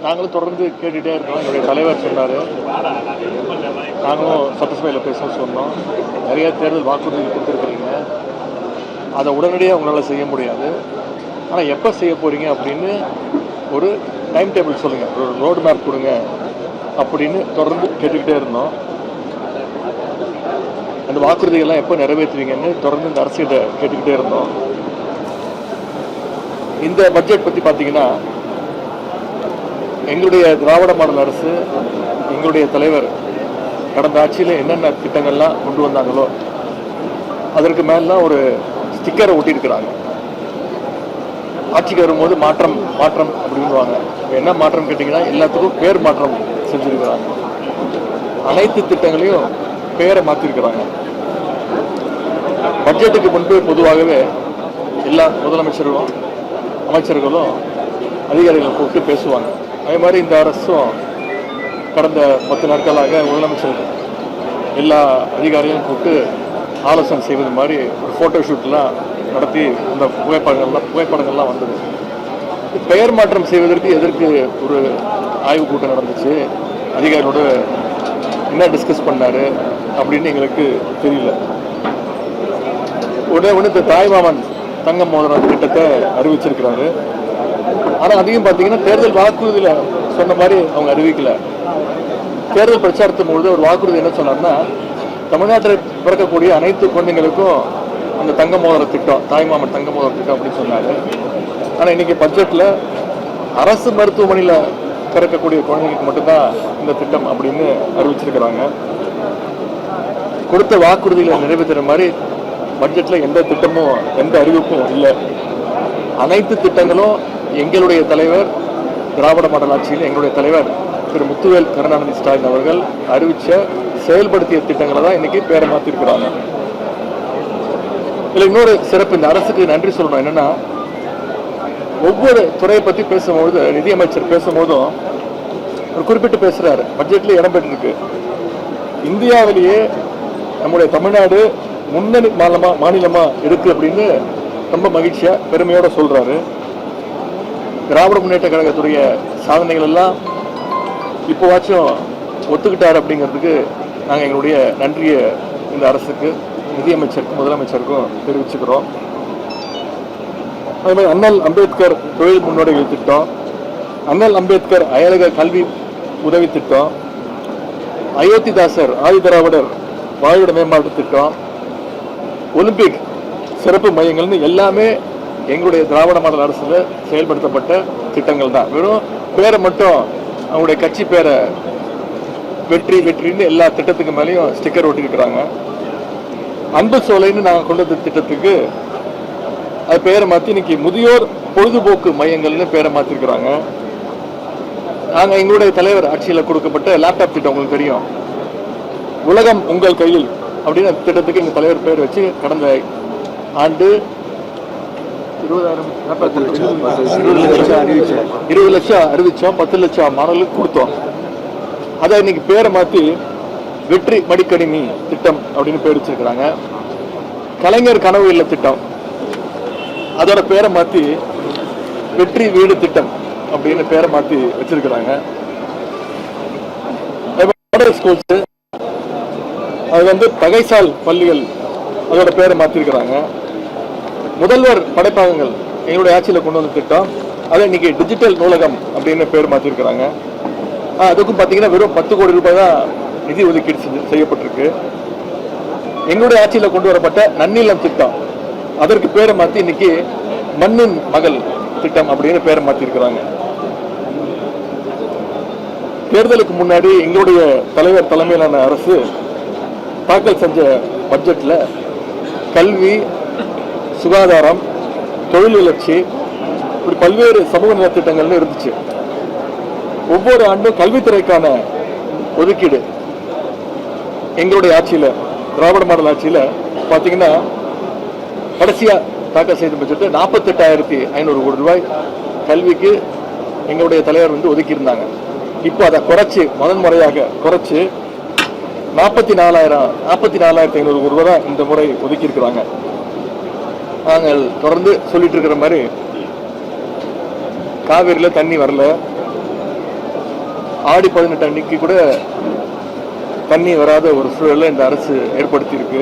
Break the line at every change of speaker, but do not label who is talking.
நாங்களும் தொடர்ந்து கேட்டுகிட்டே இருக்கோம். என்னுடைய தலைவர் சொன்னார், நாங்களும் சட்டசபையில் பேச சொன்னோம். நிறைய தேர்தல் வாக்குறுதி கொடுத்துருக்குறீங்க, அதை உடனடியாக உங்களால் செய்ய முடியாது. ஆனால் எப்போ செய்ய போகிறீங்க அப்படின்னு ஒரு டைம் டேபிள் சொல்லுங்கள், ஒரு ரோடு மேப் கொடுங்க அப்படின்னு தொடர்ந்து கேட்டுக்கிட்டே இருந்தோம். அந்த வாக்குறுதிகள்லாம் எப்போ நிறைவேற்றுவீங்கன்னு தொடர்ந்து இந்த அரசியலை கேட்டுக்கிட்டே இருந்தோம். இந்த பட்ஜெட் பற்றி பார்த்தீங்கன்னா, எங்களுடைய திராவிட மாடல் அரசு, எங்களுடைய தலைவர் கடந்த ஆட்சியில் என்னென்ன திட்டங்கள்லாம் கொண்டு வந்தாங்களோ அதற்கு மேலாம் ஒரு ஸ்டிக்கரை ஒட்டியிருக்கிறாங்க. ஆட்சிக்கு வரும்போது மாற்றம் மாற்றம் அப்படின்வாங்க. என்ன மாற்றம் கேட்டிங்கன்னா, எல்லாத்துக்கும் பேர் மாற்றம் செஞ்சுருக்கிறாங்க. அனைத்து திட்டங்களையும் பேரை மாற்றிருக்கிறாங்க. பட்ஜெட்டுக்கு முன்பு பொதுவாகவே எல்லா முதலமைச்சர்களும் அமைச்சர்களும் அதிகாரிகளை கூப்பிட்டு பேசுவாங்க. அதே மாதிரி இந்த அரசும் கடந்த 10 நாட்களாக முதலமைச்சர் எல்லா அதிகாரியும் கூப்பிட்டு ஆலோசனை செய்வது மாதிரி ஒரு ஃபோட்டோ ஷூட்லாம் நடத்தி அந்த புகைப்படங்கள்லாம் வந்தது. பெயர் மாற்றம் செய்வதற்கு எதற்கு ஒரு ஆய்வுக் கூட்டம் நடந்துச்சு, அதிகாரியோடு என்ன டிஸ்கஸ் பண்ணார் அப்படின்னு எங்களுக்கு தெரியல. உடனே இந்த தாய்மாமன் தங்க மோதிரம் திட்டத்தை அறிவிச்சிருக்கிறாரு. ஆனால் அதையும் பார்த்தீங்கன்னா தேர்தல் வாக்குறுதியில் சொன்ன மாதிரி அவங்க அறிவிக்கல. தேர்தல் பிரச்சாரத்தின் பொழுது ஒரு வாக்குறுதி என்ன சொன்னார்னா, தமிழ்நாட்டில் பிறக்கக்கூடிய அனைத்து குழந்தைங்களுக்கும் அந்த தங்க மோதிர திட்டம், தாய்மாமன் தங்க மோதிர திட்டம் அப்படின்னு சொன்னார். ஆனால் இன்னைக்கு பட்ஜெட்டில் அரசு மருத்துவமனையில் பிறக்கக்கூடிய குழந்தைங்களுக்கு மட்டும்தான் இந்த திட்டம் அப்படின்னு அறிவிச்சிருக்கிறாங்க. கொடுத்த வாக்குறுதிகளை நிறைவேற்றுற மாதிரி பட்ஜெட்டில் எந்த திட்டமும் எந்த அறிவிப்பும் இல்லை. அனைத்து திட்டங்களும் எங்களுடைய தலைவர் திராவிட மாடல் ஆட்சியில் எங்களுடைய தலைவர் திரு முத்துவேல் கருணாநிதி ஸ்டாலின் அவர்கள் அறிவித்த செயல்படுத்திய திட்டங்களை தான் இன்னைக்கு பேரை மாற்றிருக்கிறாங்க. இதில் இன்னொரு சிறப்பு, இந்த அரசுக்கு நன்றி சொல்லணும். என்னன்னா, ஒவ்வொரு துறையை பற்றி பேசும்பொழுது, நிதியமைச்சர் பேசும்போதும் ஒரு குறிப்பிட்டு பேசுறாரு. பட்ஜெட்ல இடம் பெற்றிருக்கு. இந்தியாவிலேயே நம்முடைய தமிழ்நாடு முன்னணி மாநிலமா இருக்கு அப்படின்னு ரொம்ப மகிழ்ச்சியா பெருமையோட சொல்றாரு. திராவிட முன்னேற்ற கழகத்துடைய சாதனைகள் எல்லாம் இப்போவாச்சும் ஒத்துக்கிட்டார் அப்படிங்கிறதுக்கு நாங்கள் எங்களுடைய நன்றியை இந்த அரசுக்கு, நிதியமைச்சருக்கும் முதலமைச்சருக்கும் தெரிவிச்சுக்கிறோம். அதே மாதிரி அண்ணல் அம்பேத்கர் தொழில் முன்னோடிகள் திட்டம், அண்ணல் அம்பேத்கர் அயலக கல்வி உதவி திட்டம், அயோத்திதாசர் ஆதிதிராவிடர் வாழ்விட மேம்பாட்டு திட்டம், ஒலிம்பிக் சிறப்பு மையங்கள்னு எல்லாமே எங்களுடைய திராவிட மாடல் அரசில் செயல்படுத்தப்பட்ட திட்டங்கள் தான். வெறும் பேரை மட்டும் அவங்களுடைய கட்சி பேரை வெற்றி வெற்றின்னு எல்லா திட்டத்துக்கு மேலேயும் ஸ்டிக்கர் ஒட்டிருக்கிறாங்க. அன்பு சோலைன்னு நாங்கள் கொண்டு வந்த திட்டத்துக்கு அது பேரை மாற்றி இன்னைக்கு முதியோர் பொழுதுபோக்கு மையங்கள்னு பேரை மாற்றிருக்கிறாங்க. நாங்கள் எங்களுடைய தலைவர் ஆட்சியில் கொடுக்கப்பட்ட லேப்டாப் திட்டம் உங்களுக்கு தெரியும், உலகம் உங்கள் கையில் அப்படின்னு அந்த திட்டத்துக்கு எங்கள் தலைவர் பேர் வச்சு கடந்த ஆண்டு 20 லட்சம் அறிவிச்சோம், 10 லட்சம் மாணவர்களுக்கு கொடுத்தோம். அதை இன்னைக்கு பேரை மாற்றி வெற்றி மடிக்கணினி திட்டம் அப்படின்னு பேர் வச்சிருக்கிறாங்க. கலைஞர் கனவு இல்ல திட்டம், அதோட பேரை மாற்றி வெற்றி வீடு திட்டம் அப்படின்னு பேரை மாற்றி வச்சிருக்கிறாங்க. ஸ்கூல்ஸ் அது பகைசால் பள்ளிகள் அதோட பேரை மாற்றிருக்கிறாங்க. முதல்வர் படைப்பகங்கள் எங்களுடைய ஆட்சியில் கொண்டு வந்த திட்டம், அதை இன்னைக்கு டிஜிட்டல் நூலகம் அப்படின்னு பேர் மாற்றிருக்கிறாங்க. அதுக்கும் பார்த்தீங்கன்னா வெறும் 10 கோடி ரூபாய் தான் நிதி ஒதுக்கீடு செய்யப்பட்டிருக்கு. எங்களுடைய ஆட்சியில் கொண்டு வரப்பட்ட நன்னிலம் திட்டம், அதற்கு பேரை மாற்றி இன்னைக்கு மண்ணின் மகள் திட்டம் அப்படின்னு பேரை மாற்றிருக்கிறாங்க. தேர்தலுக்கு முன்னாடி எங்களுடைய தலைவர் தலைமையிலான அரசு தாக்கல் செஞ்ச பட்ஜெட்ல கல்வி, சுகாதாரம், தொழில் வளர்ச்சி, இப்படி பல்வேறு சமூக நலத்திட்டங்கள்னு இருந்துச்சு. ஒவ்வொரு ஆண்டும் கல்வித்துறைக்கான ஒதுக்கீடு எங்களுடைய ஆட்சியில், திராவிட மாடல் ஆட்சியில் பார்த்தீங்கன்னா கடைசியாக தாக்கல் செய்த பட்ஜெட்டு 48,500 கோடி ரூபாய் கல்விக்கு எங்களுடைய தலைவர் ஒதுக்கியிருந்தாங்க. இப்போ அதை குறைச்சி, முதன்முறையாக குறைச்சி 44,500 கோடி ரூபாய் தான் இந்த முறை ஒதுக்கியிருக்கிறாங்க. நாங்கள் தொடர்ந்து சொல்லிட்டு இருக்கிற மாதிரி காவிரியில் தண்ணி வரல, ஆடி 18 அன்னைக்கு கூட தண்ணி வராத ஒரு சூழலை இந்த அரசு ஏற்படுத்தியிருக்கு.